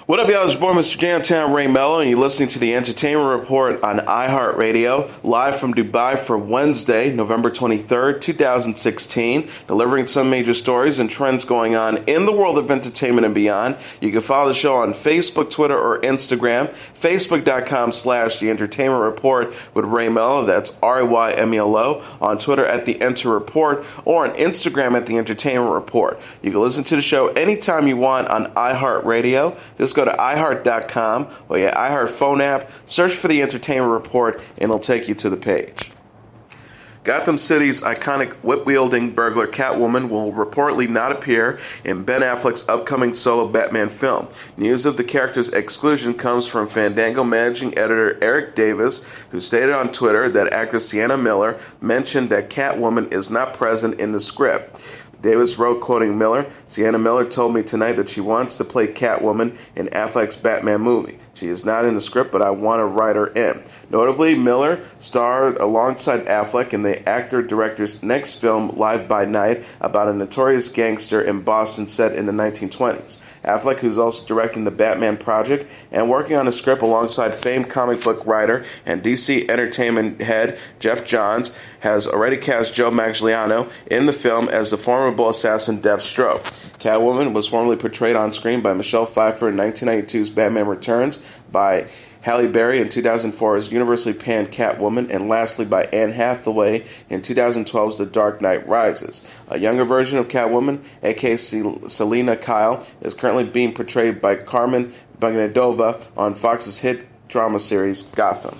What up, y'all? It's your boy, Mr. Downtown Ray Melo, and you're listening to the Entertainment Report on iHeartRadio, live from Dubai for Wednesday, November 23rd, 2016, delivering some major stories and trends going on in the world of entertainment and beyond. You can follow the show on Facebook, Twitter, or Instagram, facebook.com/The Entertainment Report with Ray Melo, that's RAYMELO, on Twitter at The Enter Report, or on Instagram at The Entertainment Report. You can listen to the show anytime you want on iHeartRadio. Just go to iHeart.com or your iHeart phone app, search for The Entertainment Report, and it'll take you to the page. Gotham City's iconic whip-wielding burglar Catwoman will reportedly not appear in Ben Affleck's upcoming solo Batman film. News of the character's exclusion comes from Fandango managing editor Eric Davis, who stated on Twitter that actress Sienna Miller mentioned that Catwoman is not present in the script. Davis wrote, quoting Miller, "Sienna Miller told me tonight that she wants to play Catwoman in Affleck's Batman movie. She is not in the script, but I want to write her in." Notably, Miller starred alongside Affleck in the actor-director's next film, Live by Night, about a notorious gangster in Boston set in the 1920s. Affleck, who's also directing the Batman project and working on a script alongside famed comic book writer and DC Entertainment head Jeff Johns, has already cast Joe Magliano in the film as the formidable assassin Deathstroke. Catwoman was formerly portrayed on screen by Michelle Pfeiffer in 1992's Batman Returns, by Halle Berry in 2004's universally panned Catwoman, and lastly by Anne Hathaway in 2012's The Dark Knight Rises. A younger version of Catwoman, aka Selena Kyle, is currently being portrayed by Carmen Bagnedova on Fox's hit drama series Gotham.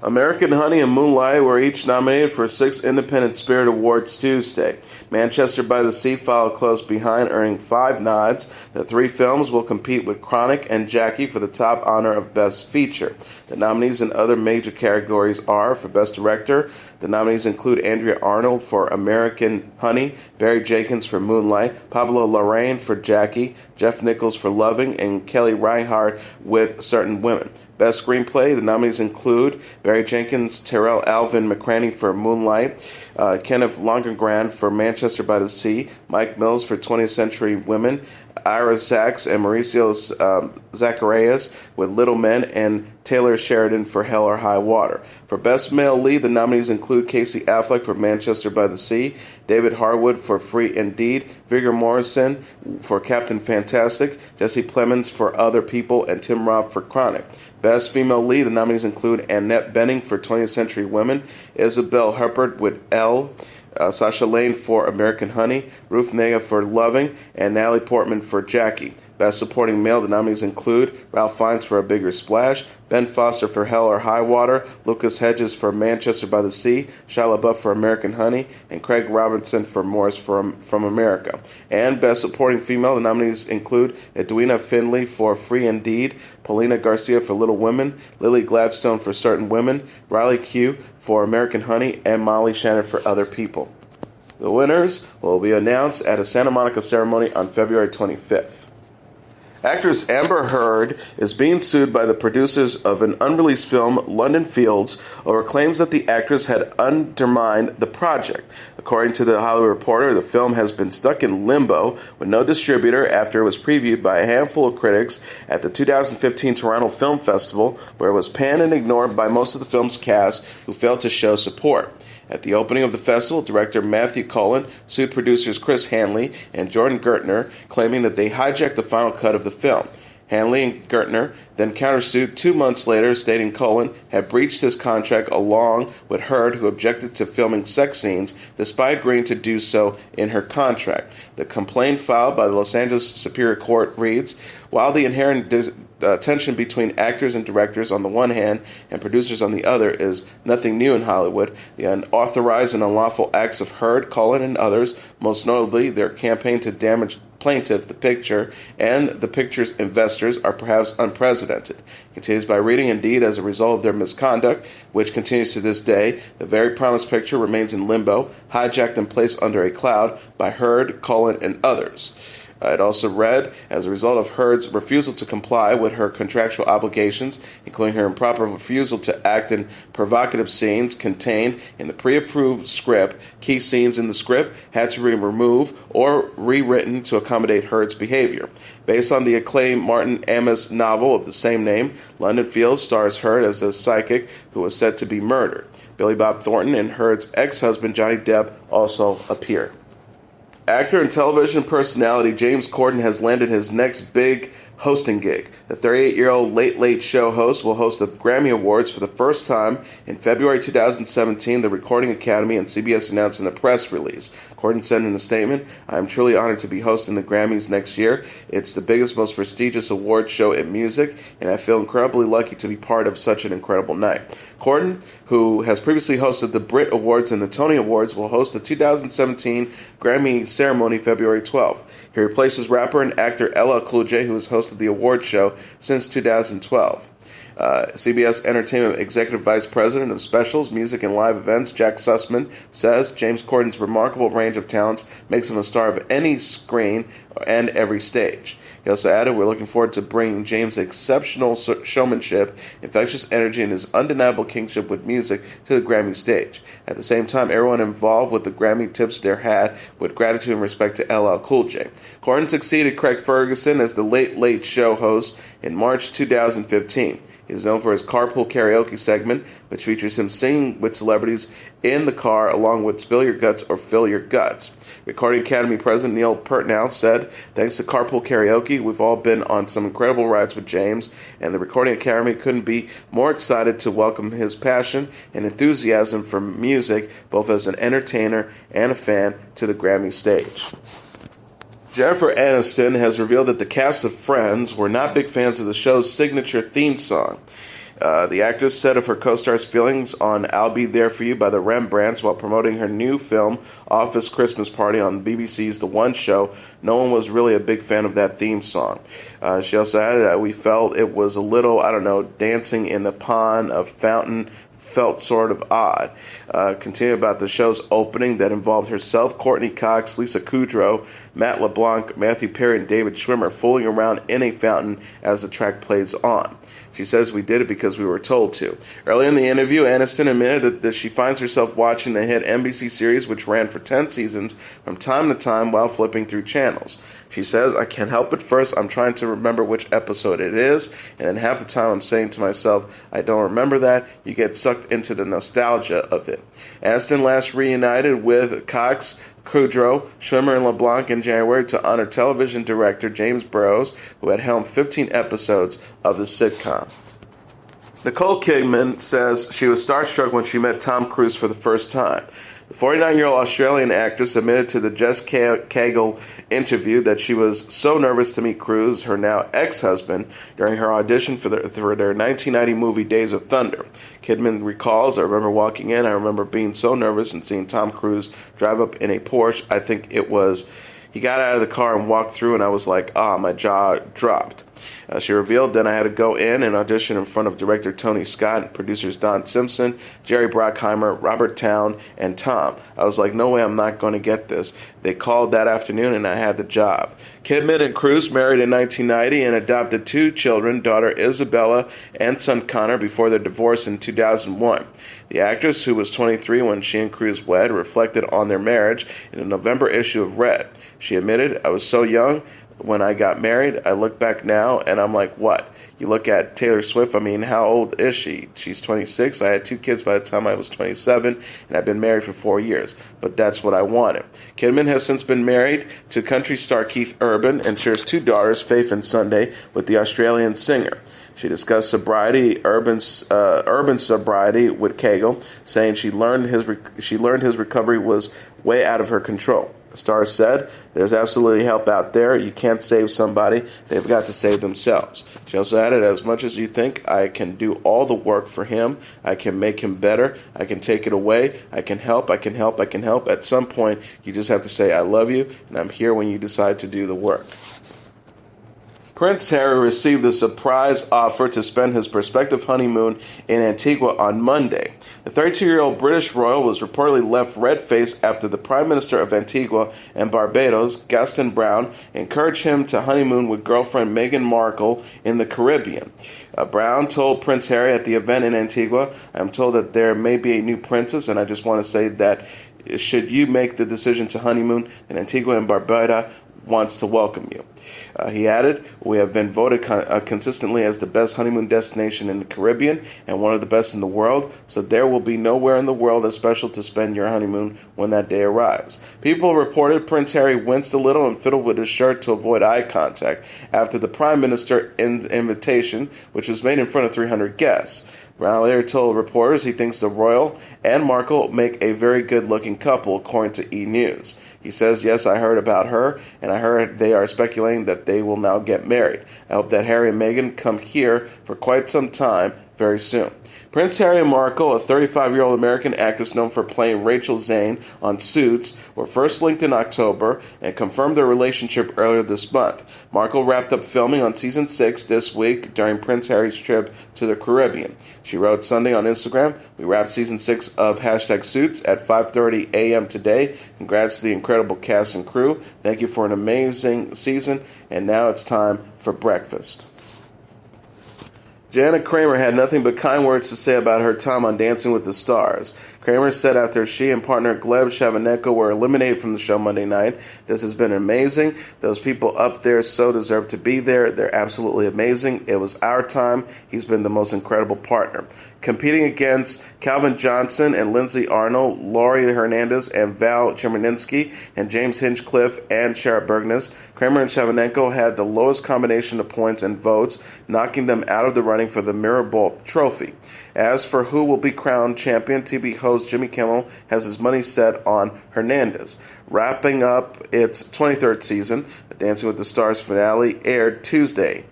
American Honey and Moonlight were each nominated for 6 Independent Spirit Awards Tuesday. Manchester by the Sea followed close behind, earning 5 nods. The 3 films will compete with Chronic and Jackie for the top honor of Best Feature. The nominees in other major categories are, for Best Director, the nominees include Andrea Arnold for American Honey, Barry Jenkins for Moonlight, Pablo Larraín for Jackie, Jeff Nichols for Loving, and Kelly Reichardt with Certain Women. Best Screenplay, the nominees include Barry Jenkins, Terrell Alvin McCraney for Moonlight, Kenneth Lonergan for Manchester by the Sea, Mike Mills for 20th Century Women, Ira Sachs and Mauricio Zacharias with Little Men, and Taylor Sheridan for Hell or High Water. For Best Male Lead, the nominees include Casey Affleck for Manchester by the Sea, David Harwood for Free Indeed, Viggo Mortensen for Captain Fantastic, Jesse Plemons for Other People, and Tim Roth for Chronic. Best Female Lead, the nominees include Annette Bening for 20th Century Women, Isabel Huppert with Elle, Sasha Lane for American Honey, Ruth Negga for Loving, and Natalie Portman for Jackie. Best Supporting Male, the nominees include Ralph Fiennes for A Bigger Splash, Ben Foster for Hell or High Water, Lucas Hedges for Manchester by the Sea, Shia LaBeouf for American Honey, and Craig Robinson for Morris from America. And Best Supporting Female, the nominees include Edwina Findlay for Free Indeed, Paulina Garcia for Little Women, Lily Gladstone for Certain Women, Riley Q for American Honey, and Molly Shannon for Other People. The winners will be announced at a Santa Monica ceremony on February 25th. Actress Amber Heard is being sued by the producers of an unreleased film, London Fields, over claims that the actress had undermined the project. According to The Hollywood Reporter, the film has been stuck in limbo with no distributor after it was previewed by a handful of critics at the 2015 Toronto Film Festival, where it was panned and ignored by most of the film's cast, who failed to show support. At the opening of the festival, director Matthew Cullen sued producers Chris Hanley and Jordan Gertner, claiming that they hijacked the final cut of the film. Hanley and Gertner then countersued 2 months later, stating Cullen had breached his contract along with Heard, who objected to filming sex scenes despite agreeing to do so in her contract. The complaint filed by the Los Angeles Superior Court reads, "While the inherent tension between actors and directors on the one hand and producers on the other is nothing new in Hollywood, the unauthorized and unlawful acts of Heard, Cullen, and others, most notably their campaign to damage plaintiff, the picture, and the picture's investors, are perhaps unprecedented." It continues by reading, "Indeed, as a result of their misconduct, which continues to this day, the very promised picture remains in limbo, hijacked and placed under a cloud by Heard, Cullen, and others." It also read, as a result of Heard's refusal to comply with her contractual obligations, including her improper refusal to act in provocative scenes contained in the pre-approved script, key scenes in the script had to be removed or rewritten to accommodate Heard's behavior. Based on the acclaimed Martin Amis novel of the same name, London Fields stars Heard as a psychic who was said to be murdered. Billy Bob Thornton and Heard's ex-husband Johnny Depp also appeared. Actor and television personality James Corden has landed his next big hosting gig. The 38-year-old Late Late Show host will host the Grammy Awards for the first time in February 2017, the Recording Academy and CBS announced in a press release. Corden said in a statement, "I am truly honored to be hosting the Grammys next year. It's the biggest, most prestigious award show in music, and I feel incredibly lucky to be part of such an incredible night." Corden, who has previously hosted the Brit Awards and the Tony Awards, will host the 2017 Grammy ceremony February 12th. He replaces rapper and actor LL Cool J, who has hosted the award show since 2012. CBS Entertainment Executive Vice President of Specials, Music, and Live Events, Jack Sussman, says James Corden's remarkable range of talents makes him a star of any screen and every stage. He also added, "We're looking forward to bringing James' exceptional showmanship, infectious energy, and his undeniable kingship with music to the Grammy stage. At the same time, everyone involved with the Grammy tips their hat with gratitude and respect to LL Cool J." Corden succeeded Craig Ferguson as the Late Late Show host in March 2015. He is known for his carpool karaoke segment, which features him singing with celebrities in the car along with Spill Your Guts or Fill Your Guts. Recording Academy President Neil Peartnow said, "Thanks to carpool karaoke, we've all been on some incredible rides with James, and the Recording Academy couldn't be more excited to welcome his passion and enthusiasm for music, both as an entertainer and a fan, to the Grammy stage." Jennifer Aniston has revealed that the cast of Friends were not big fans of the show's signature theme song. The actress said of her co-star's feelings on "I'll Be There For You" by the Rembrandts while promoting her new film, Office Christmas Party, on BBC's The One Show, no one was really a big fan of that theme song. She also added, "We felt it was a little, dancing in the pond, a fountain, felt sort of odd." Continue about the show's opening that involved herself, Courtney Cox, Lisa Kudrow, Matt LeBlanc, Matthew Perry, and David Schwimmer fooling around in a fountain as the track plays on. She says, "We did it because we were told to." Early in the interview, Aniston admitted that she finds herself watching the hit NBC series, which ran for 10 seasons, from time to time while flipping through channels. She says, "I can't help it. First, I'm trying to remember which episode it is, and then half the time I'm saying to myself, I don't remember that." You get sucked into the nostalgia of it. Aniston last reunited with Cox, Kudrow, Schwimmer, and LeBlanc in January to honor television director James Burrows, who had helmed 15 episodes of the sitcom. Nicole Kidman says she was starstruck when she met Tom Cruise for the first time. The 49-year-old Australian actress admitted to the Jess Cagle interview that she was so nervous to meet Cruise, her now ex-husband, during her audition for their 1990 movie Days of Thunder. Kidman recalls, "I remember walking in, I remember being so nervous and seeing Tom Cruise drive up in a Porsche. I think it was, he got out of the car and walked through, and I was like, my jaw dropped." She revealed, "Then I had to go in and audition in front of director Tony Scott and producers Don Simpson, Jerry Bruckheimer, Robert Towne, and Tom. I was like, no way, I'm not going to get this. They called that afternoon and I had the job." Kidman and Cruise married in 1990 and adopted 2 children, daughter Isabella and son Connor, before their divorce in 2001. The actress, who was 23 when she and Cruise wed, reflected on their marriage in a November issue of Red. She admitted, "I was so young when I got married. I look back now and I'm like, what? You look at Taylor Swift, how old is she? She's 26. I had 2 kids by the time I was 27, and I've been married for 4 years. But that's what I wanted." Kidman has since been married to country star Keith Urban and shares 2 daughters, Faith and Sunday, with the Australian singer. She discussed sobriety, urban sobriety, with Cagle, saying she learned his recovery was way out of her control. The star said, "There's absolutely help out there. You can't save somebody. They've got to save themselves." She also added, "As much as you think I can do all the work for him, I can make him better, I can take it away, I can help. At some point, you just have to say, I love you, and I'm here when you decide to do the work." Prince Harry received a surprise offer to spend his prospective honeymoon in Antigua on Monday. The 32-year-old British royal was reportedly left red-faced after the Prime Minister of Antigua and Barbados, Gaston Browne, encouraged him to honeymoon with girlfriend Meghan Markle in the Caribbean. Browne told Prince Harry at the event in Antigua, "I'm told that there may be a new princess, and I just want to say that should you make the decision to honeymoon in Antigua and Barbuda, wants to welcome you." He added, "We have been voted consistently as the best honeymoon destination in the Caribbean and one of the best in the world, so there will be nowhere in the world as special to spend your honeymoon when that day arrives." People reported Prince Harry winced a little and fiddled with his shirt to avoid eye contact after the Prime Minister invitation, which was made in front of 300 guests. Brown later told reporters he thinks the royal and Markle make a very good-looking couple, according to E! News. He says, "Yes, I heard about her, and I heard they are speculating that they will now get married. I hope that Harry and Meghan come here for quite some time very soon." Prince Harry and Markle, a 35-year-old American actress known for playing Rachel Zane on Suits, were first linked in October and confirmed their relationship earlier this month. Markle wrapped up filming on Season 6 this week during Prince Harry's trip to the Caribbean. She wrote Sunday on Instagram, "We wrapped Season 6 of #Suits at 5:30 a.m. today. Congrats to the incredible cast and crew. Thank you for an amazing season, and now it's time for breakfast." Jana Kramer had nothing but kind words to say about her time on Dancing with the Stars. Kramer said after she and partner Gleb Shavanenko were eliminated from the show Monday night, "This has been amazing. Those people up there so deserve to be there. They're absolutely amazing. It was our time. He's been the most incredible partner." Competing against Calvin Johnson and Lindsay Arnold, Laurie Hernandez and Val Chemerinsky, and James Hinchcliffe and Shara Burgess, Kramer and Shavanenko had the lowest combination of points and votes, knocking them out of the running for the Mirror Ball trophy. As for who will be crowned champion, TV host Jimmy Kimmel has his money set on Hernandez. Wrapping up its 23rd season, the Dancing with the Stars finale aired Tuesday.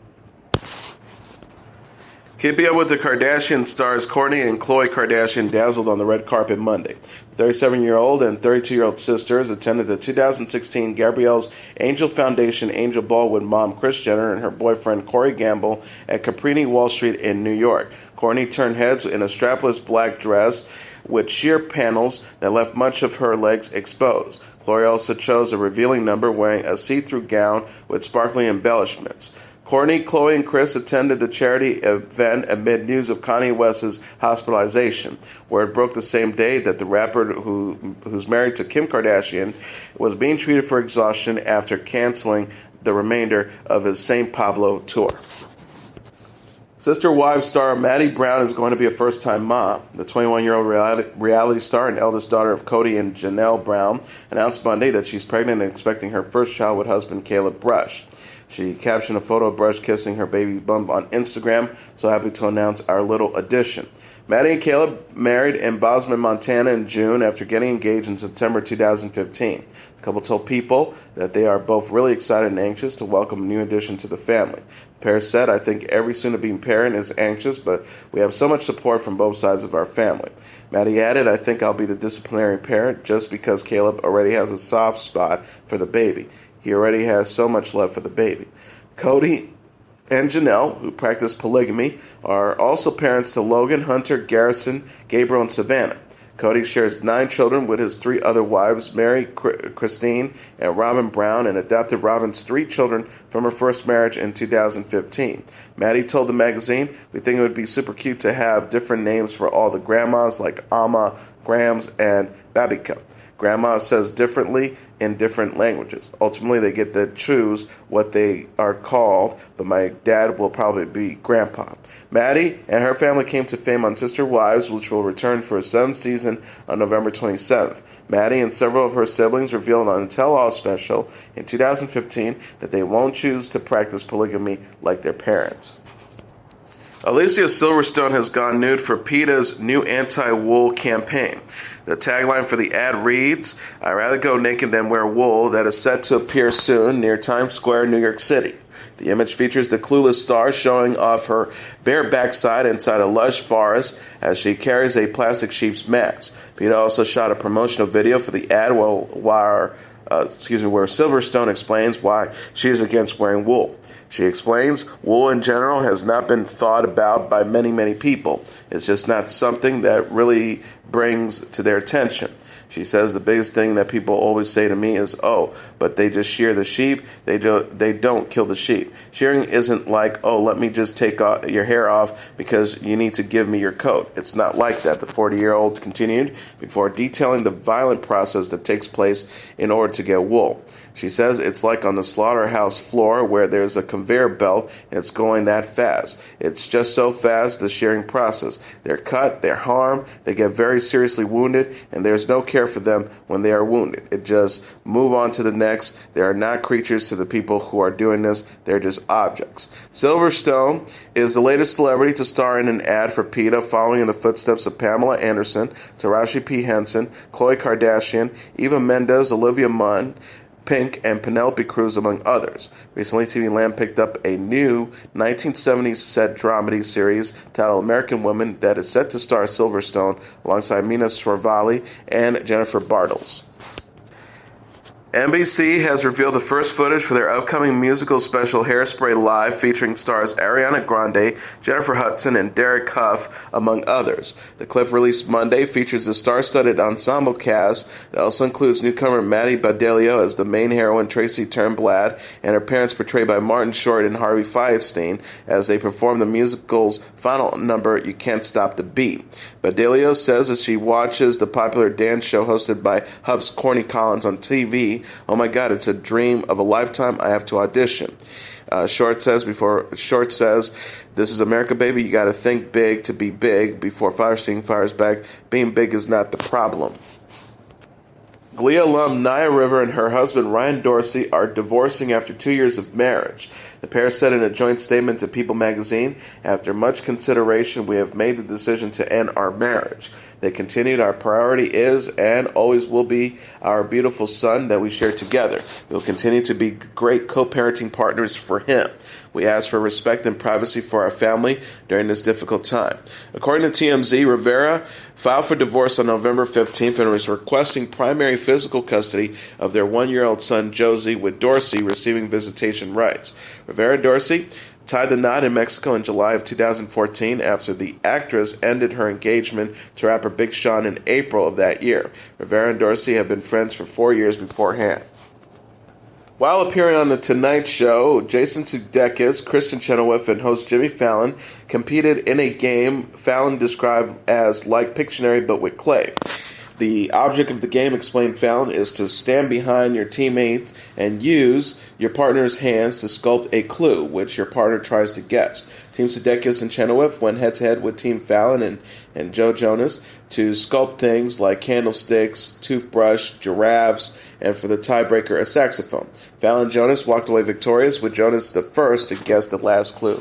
Keeping up with the Kardashian stars, Kourtney and Khloe Kardashian dazzled on the red carpet Monday. 37-year-old and 32-year-old sisters attended the 2016 Gabrielle's Angel Foundation Angel Ball with mom Kris Jenner and her boyfriend Corey Gamble at Caprini Wall Street in New York. Kourtney turned heads in a strapless black dress with sheer panels that left much of her legs exposed. Khloe also chose a revealing number wearing a see-through gown with sparkling embellishments. Kourtney, Khloe, and Kris attended the charity event amid news of Kanye West's hospitalization, where it broke the same day that the rapper who's married to Kim Kardashian was being treated for exhaustion after canceling the remainder of his St. Pablo tour. Sister Wives star Maddie Brown is going to be a first-time mom. The 21-year-old reality star and eldest daughter of Cody and Janelle Brown announced Monday that she's pregnant and expecting her first child with husband Caleb Brush. She captioned a photo of Brush kissing her baby bump on Instagram, "So happy to announce our little addition." Maddie and Caleb married in Bozeman, Montana in June after getting engaged in September 2015. The couple told People that they are both really excited and anxious to welcome a new addition to the family. The pair said, "I think every soon-to-be parent is anxious, but we have so much support from both sides of our family." Maddie added, "I think I'll be the disciplinary parent just because Caleb already has a soft spot for the baby. He already has so much love for the baby." Cody and Janelle, who practice polygamy, are also parents to Logan, Hunter, Garrison, Gabriel, and Savannah. Cody shares 9 children with his 3 other wives, Mary, Christine, and Robin Brown, and adopted Robin's 3 children from her first marriage in 2015. Maddie told the magazine, "We think it would be super cute to have different names for all the grandmas like Amma, Grams, and Babika. Grandma says differently in different languages. Ultimately, they get to choose what they are called, but my dad will probably be Grandpa." Maddie and her family came to fame on Sister Wives, which will return for a 7th season on November 27th. Maddie and several of her siblings revealed on the Tell All special in 2015 that they won't choose to practice polygamy like their parents. Alicia Silverstone has gone nude for PETA's new anti-wool campaign. The tagline for the ad reads, "I'd rather go naked than wear wool," that is set to appear soon near Times Square, New York City. The image features the clueless star showing off her bare backside inside a lush forest as she carries a plastic sheep's mask. PETA also shot a promotional video for the ad while where Silverstone explains why she is against wearing wool. She explains wool in general has not been thought about by many, many people. It's just not something that really brings to their attention. She says the biggest thing that people always say to me is, oh, but they just shear the sheep. They don't kill the sheep. Shearing isn't like, oh, let me just take your hair off because you need to give me your coat. It's not like that, the 40-year-old continued before detailing the violent process that takes place in order to get wool. She says it's like on the slaughterhouse floor where there's a conveyor belt and it's going that fast. It's just so fast, the shearing process. They're cut, they're harmed, they get very seriously wounded, and there's no care for them when they are wounded. It just move on to the next. They are not creatures to the people who are doing this. They're just objects. Silverstone is the latest celebrity to star in an ad for PETA, following in the footsteps of Pamela Anderson, Taraji P. Henson, Khloe Kardashian, Eva Mendes, Olivia Munn, Pink, and Penelope Cruz, among others. Recently, TV Land picked up a new 1970s set dramedy series titled American Women that is set to star Silverstone alongside Mina Sorvali and Jennifer Bartels. NBC has revealed the first footage for their upcoming musical special Hairspray Live, featuring stars Ariana Grande, Jennifer Hudson, and Derek Hough, among others. The clip, released Monday, features a star-studded ensemble cast that also includes newcomer Maddie Badelio as the main heroine Tracy Turnblad, and her parents, portrayed by Martin Short and Harvey Fierstein, as they perform the musical's final number, You Can't Stop the Beat. Badelio says as she watches the popular dance show hosted by Hough's Corny Collins on TV, oh my God, it's a dream of a lifetime. I have to audition. Short says, this is America, baby. You got to think big to be big. Before Fierstein fires back, being big is not the problem. Glee alum Nia River and her husband Ryan Dorsey are divorcing after 2 years of marriage. The pair said in a joint statement to People magazine, after much consideration, we have made the decision to end our marriage. They continued, our priority is and always will be our beautiful son that we share together. We will continue to be great co-parenting partners for him. We ask for respect and privacy for our family during this difficult time. According to TMZ, Rivera filed for divorce on November 15th and was requesting primary physical custody of their 1-year-old son Josie, with Dorsey receiving visitation rights. Rivera and Dorsey tied the knot in Mexico in July of 2014 after the actress ended her engagement to rapper Big Sean in April of that year. Rivera and Dorsey have been friends for 4 years beforehand. While appearing on The Tonight Show, Jason Sudeikis, Kristen Chenoweth, and host Jimmy Fallon competed in a game Fallon described as like Pictionary but with clay. The object of the game, explained Fallon, is to stand behind your teammates and use your partner's hands to sculpt a clue, which your partner tries to guess. Team Sudeikis and Chenoweth went head-to-head with Team Fallon and Joe Jonas to sculpt things like candlesticks, toothbrush, giraffes, and for the tiebreaker, a saxophone. Fallon and Jonas walked away victorious, with Jonas the first to guess the last clue.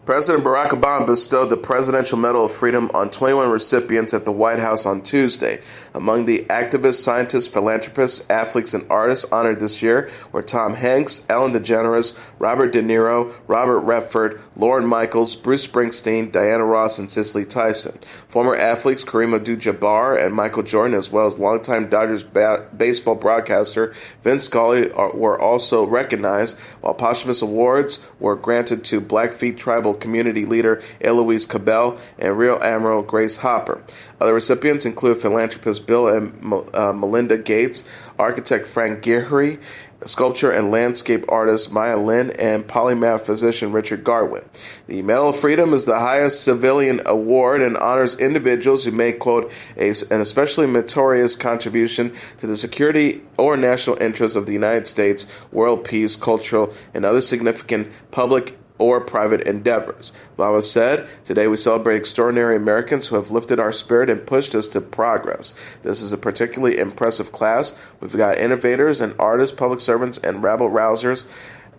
President Barack Obama bestowed the Presidential Medal of Freedom on 21 recipients at the White House on Tuesday. Among the activists, scientists, philanthropists, athletes, and artists honored this year were Tom Hanks, Ellen DeGeneres, Robert De Niro, Robert Redford, Lorne Michaels, Bruce Springsteen, Diana Ross, and Cicely Tyson. Former athletes Kareem Abdul-Jabbar and Michael Jordan, as well as longtime Dodgers baseball broadcaster Vince Scully, were also recognized, while posthumous awards were granted to Blackfeet tribal community leader Eloise Cabell and Real Admiral Grace Hopper. Other recipients include philanthropist Bill and Melinda Gates, architect Frank Gehry, sculpture and landscape artist Maya Lin, and polymath physician Richard Garwin. The Medal of Freedom is the highest civilian award and honors individuals who make, quote, an especially meritorious contribution to the security or national interests of the United States, world peace, cultural, and other significant public or private endeavors. Obama said, today we celebrate extraordinary Americans who have lifted our spirit and pushed us to progress. This is a particularly impressive class. We've got innovators and artists, public servants, and rabble-rousers,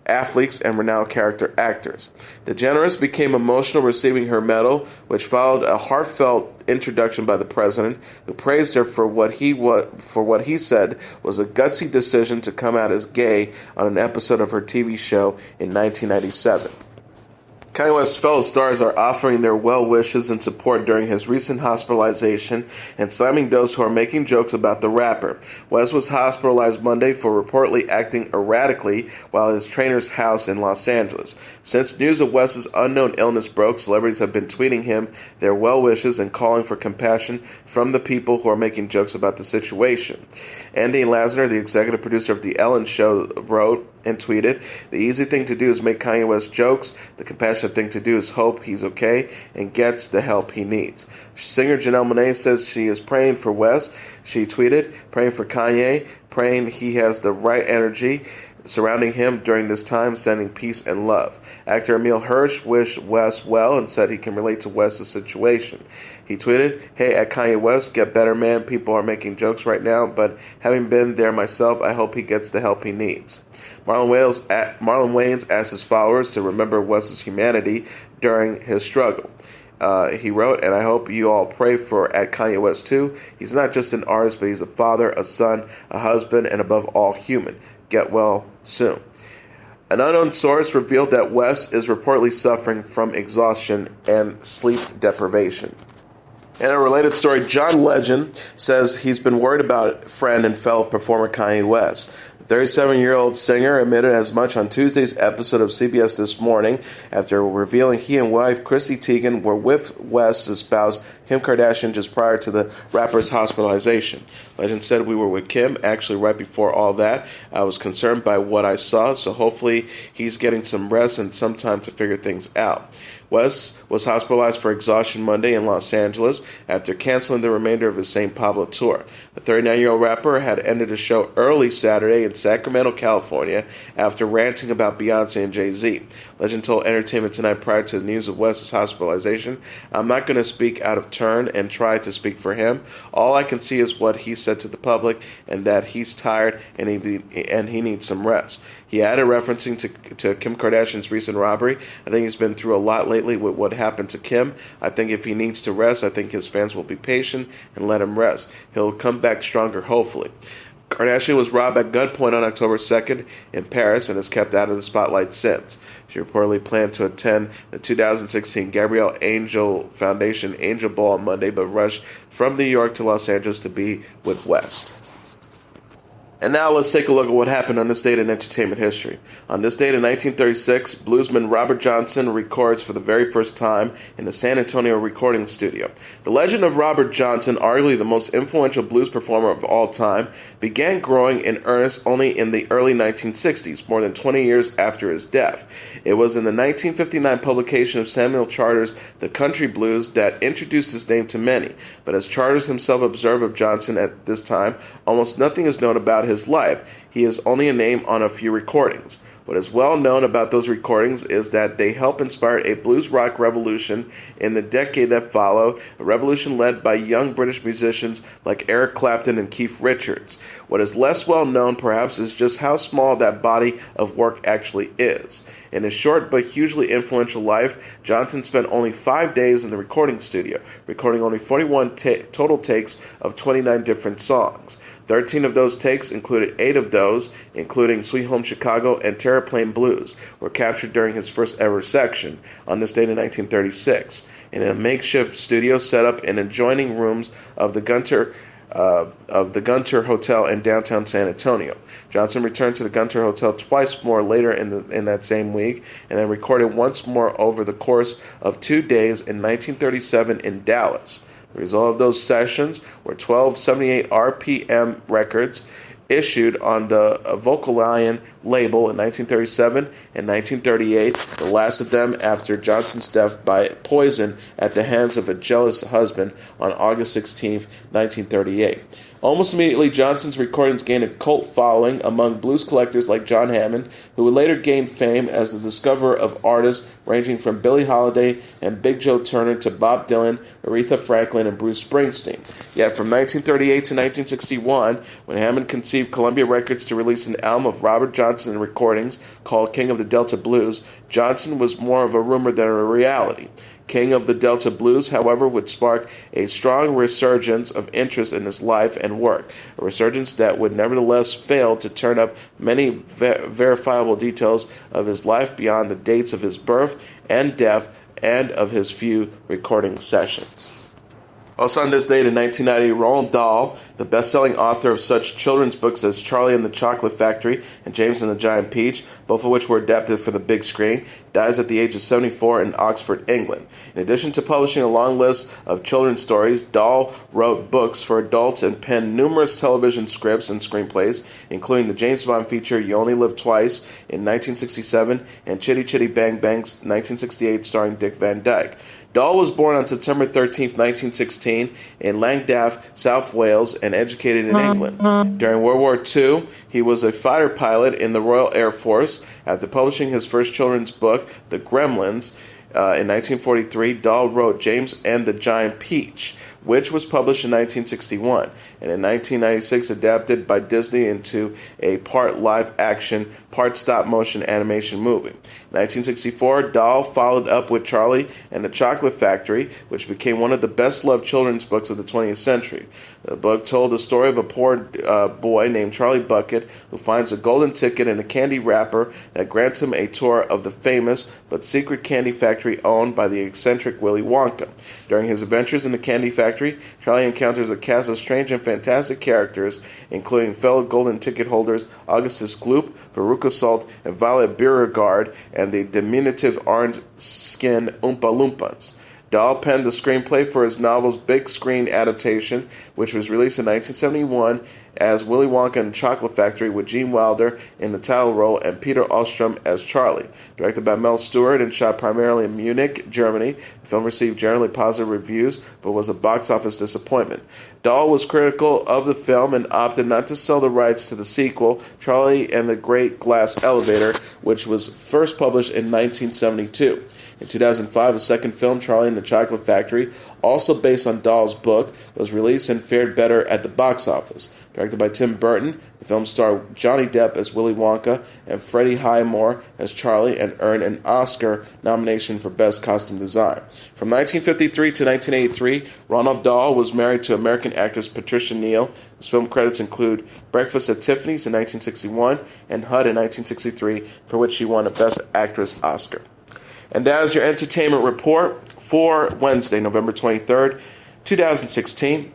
athletes, and renowned character actors. DeGeneres became emotional receiving her medal, which followed a heartfelt introduction by the president, who praised her for what he said was a gutsy decision to come out as gay on an episode of her TV show in 1997. Kanye West's fellow stars are offering their well wishes and support during his recent hospitalization and slamming those who are making jokes about the rapper. West was hospitalized Monday for reportedly acting erratically while at his trainer's house in Los Angeles. Since news of West's unknown illness broke, celebrities have been tweeting him their well wishes and calling for compassion from the people who are making jokes about the situation. Andy Lasner, the executive producer of The Ellen Show, wrote and tweeted, "The easy thing to do is make Kanye West jokes. The compassionate thing to do is hope he's okay and gets the help he needs." Singer Janelle Monáe says she is praying for West. She tweeted, "Praying for Kanye, praying he has the right energy surrounding him during this time, sending peace and love." Actor Emil Hirsch wished West well and said he can relate to West's situation. He tweeted, "Hey, at Kanye West, get better, man. People are making jokes right now, but having been there myself, I hope he gets the help he needs." Marlon Wayans asked his followers to remember West's humanity during his struggle. He wrote, "And I hope you all pray for at Kanye West too. He's not just an artist, but he's a father, a son, a husband, and above all, human. Get well soon." An unknown source revealed that West is reportedly suffering from exhaustion and sleep deprivation. In a related story, John Legend says he's been worried about friend and fellow performer Kanye West. The 37-year-old singer admitted as much on Tuesday's episode of CBS This Morning after revealing he and wife Chrissy Teigen were with West's spouse Kim Kardashian just prior to the rapper's hospitalization. Legend said, "We were with Kim actually right before all that. I was concerned by what I saw, so hopefully he's getting some rest and some time to figure things out." West was hospitalized for exhaustion Monday in Los Angeles after canceling the remainder of his St. Pablo tour. The 39-year-old rapper had ended a show early Saturday in Sacramento, California, after ranting about Beyonce and Jay-Z. Legend told Entertainment Tonight prior to the news of West's hospitalization, "I'm not going to speak out of turn and try to speak for him. All I can see is what he said to the public and that he's tired and he needs some rest." He added, referencing to Kim Kardashian's recent robbery, "I think he's been through a lot lately with what happened to Kim. I think if he needs to rest, I think his fans will be patient and let him rest. He'll come back stronger, hopefully." Kardashian was robbed at gunpoint on October 2nd in Paris and has kept out of the spotlight since. She reportedly planned to attend the 2016 Gabrielle Angel Foundation Angel Ball on Monday, but rushed from New York to Los Angeles to be with West. And now let's take a look at what happened on this date in entertainment history. On this date in 1936, bluesman Robert Johnson records for the very first time in the San Antonio recording studio. The legend of Robert Johnson, arguably the most influential blues performer of all time, began growing in earnest only in the early 1960s, more than 20 years after his death. It was in the 1959 publication of Samuel Charter's The Country Blues that introduced his name to many, but as Charters himself observed of Johnson at this time, almost nothing is known about his life. He is only a name on a few recordings. What is well known about those recordings is that they helped inspire a blues rock revolution in the decade that followed, a revolution led by young British musicians like Eric Clapton and Keith Richards. What is less well known, perhaps, is just how small that body of work actually is. In his short but hugely influential life, Johnson spent only 5 days in the recording studio, recording only 41 total takes of 29 different songs. 13 of those takes included 8 of those, including Sweet Home Chicago and Terraplane Blues, were captured during his first ever section on this date in 1936, in a makeshift studio set up in adjoining rooms of the Gunter Hotel in downtown San Antonio. Johnson returned to the Gunter Hotel twice more later in that same week, and then recorded once more over the course of 2 days in 1937 in Dallas. The result of those sessions were 1278 RPM records issued on the Vocalion label in 1937 and 1938, the last of them after Johnson's death by poison at the hands of a jealous husband on August 16, 1938. Almost immediately, Johnson's recordings gained a cult following among blues collectors like John Hammond, who would later gain fame as the discoverer of artists ranging from Billie Holiday and Big Joe Turner to Bob Dylan, Aretha Franklin, and Bruce Springsteen. Yet from 1938 to 1961, when Hammond conceived Columbia Records to release an album of Robert Johnson recordings called King of the Delta Blues, Johnson was more of a rumor than a reality. King of the Delta Blues, however, would spark a strong resurgence of interest in his life and work, a resurgence that would nevertheless fail to turn up many verifiable details of his life beyond the dates of his birth and death and of his few recording sessions. Also on this date in 1990, Roald Dahl, the best-selling author of such children's books as Charlie and the Chocolate Factory and James and the Giant Peach, both of which were adapted for the big screen, dies at the age of 74 in Oxford, England. In addition to publishing a long list of children's stories, Dahl wrote books for adults and penned numerous television scripts and screenplays, including the James Bond feature You Only Live Twice in 1967 and Chitty Chitty Bang Bang 1968 starring Dick Van Dyke. Dahl was born on September 13, 1916, in Llandaff, South Wales, and educated in England. During World War II, he was a fighter pilot in the Royal Air Force. After publishing his first children's book, The Gremlins, in 1943, Dahl wrote James and the Giant Peach, which was published in 1961, and in 1996 adapted by Disney into a part live-action, part stop-motion animation movie. In 1964, Dahl followed up with Charlie and the Chocolate Factory, which became one of the best-loved children's books of the 20th century. The book told the story of a poor boy named Charlie Bucket who finds a golden ticket in a candy wrapper that grants him a tour of the famous but secret candy factory owned by the eccentric Willy Wonka. During his adventures in the candy factory, Charlie encounters a cast of strange and fantastic characters, including fellow golden ticket holders Augustus Gloop, Veruca Salt, and Violet Beauregard, and the diminutive orange-skinned Oompa Loompas. Dahl penned the screenplay for his novel's big screen adaptation, which was released in 1971 as Willy Wonka and the Chocolate Factory, with Gene Wilder in the title role and Peter Ostrom as Charlie. Directed by Mel Stewart and shot primarily in Munich, Germany, the film received generally positive reviews but was a box office disappointment. Dahl was critical of the film and opted not to sell the rights to the sequel, Charlie and the Great Glass Elevator, which was first published in 1972. In 2005, a second film, Charlie and the Chocolate Factory, also based on Dahl's book, was released and fared better at the box office. Directed by Tim Burton, the film starred Johnny Depp as Willy Wonka and Freddie Highmore as Charlie, and earned an Oscar nomination for Best Costume Design. From 1953 to 1983, Roald Dahl was married to American actress Patricia Neal. His film credits include Breakfast at Tiffany's in 1961 and HUD in 1963, for which she won a Best Actress Oscar. And that is your entertainment report for Wednesday, November 23rd, 2016.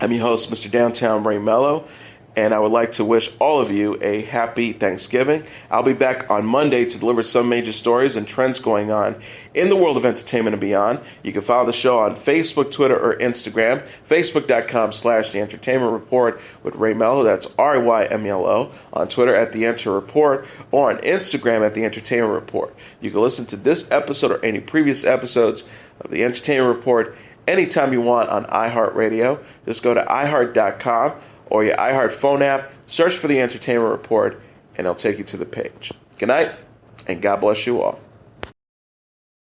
I'm your host, Mr. Downtown Ray Melo, and I would like to wish all of you a happy Thanksgiving. I'll be back on Monday to deliver some major stories and trends going on in the world of entertainment and beyond. You can follow the show on Facebook, Twitter, or Instagram, facebook.com/The Entertainment Report with Ray Melo, that's RYMELO, on Twitter at The Enter Report, or on Instagram at The Entertainment Report. You can listen to this episode or any previous episodes of The Entertainment Report anytime you want on iHeartRadio. Just go to iHeart.com or your iHeart phone app, search for The Entertainment Report, and it'll take you to the page. Good night, and God bless you all.